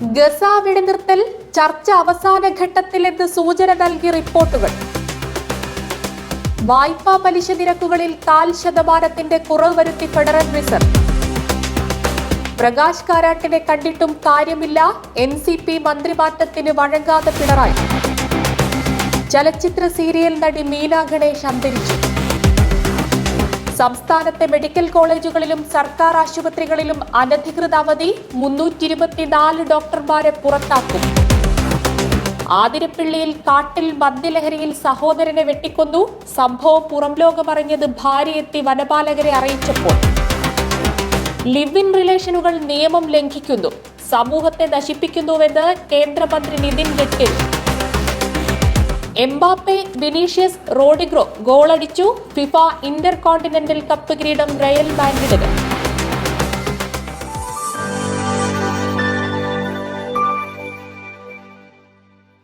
Gaza വെടിനിർത്തൽ ചർച്ച അവസാന ഘട്ടത്തിലെന്ന് സൂചന നൽകി റിപ്പോർട്ടുകൾ. വായ്പാ പലിശ നിരക്കുകളിൽ 0.4% കുറവ് വരുത്തി ഫെഡറൽ റിസർവ്. പ്രകാശ് കാരാട്ടിനെ കണ്ടിട്ടും കാര്യമില്ല, NCP മന്ത്രിമാറ്റത്തിന് വഴങ്ങാതെ പിണറായി. ചലച്ചിത്ര സീരിയൽ നടി മീന ഗണേഷ് അന്തരിച്ചു. സംസ്ഥാനത്തെ മെഡിക്കൽ കോളേജുകളിലും സർക്കാർ ആശുപത്രികളിലും അനധികൃത അവധി, 324 ഡോക്ടർമാരെ പുറത്താക്കും. ആതിരപ്പിള്ളിയിൽ കാട്ടിൽ മദ്യലഹരിയിൽ സഹോദരനെ വെട്ടിക്കൊന്നു. സംഭവം പുറം ലോകമറിഞ്ഞത് ഭാര്യയെത്തി വനപാലകരെ അറിയിച്ചപ്പോൾ. ലിവ് ഇൻ റിലേഷനുകൾ നിയമം ലംഘിക്കുന്നു, സമൂഹത്തെ നശിപ്പിക്കുന്നുവെന്ന് കേന്ദ്രമന്ത്രി Nitin Gadkari. Mbappe, Vinicius, Rodrygo ഗോളടിച്ചു. ഫിഫ ഇന്റർ കോണ്ടിനെന്റൽ കപ്പ് കിരീടം റയൽ മാഡ്രിഡിന്.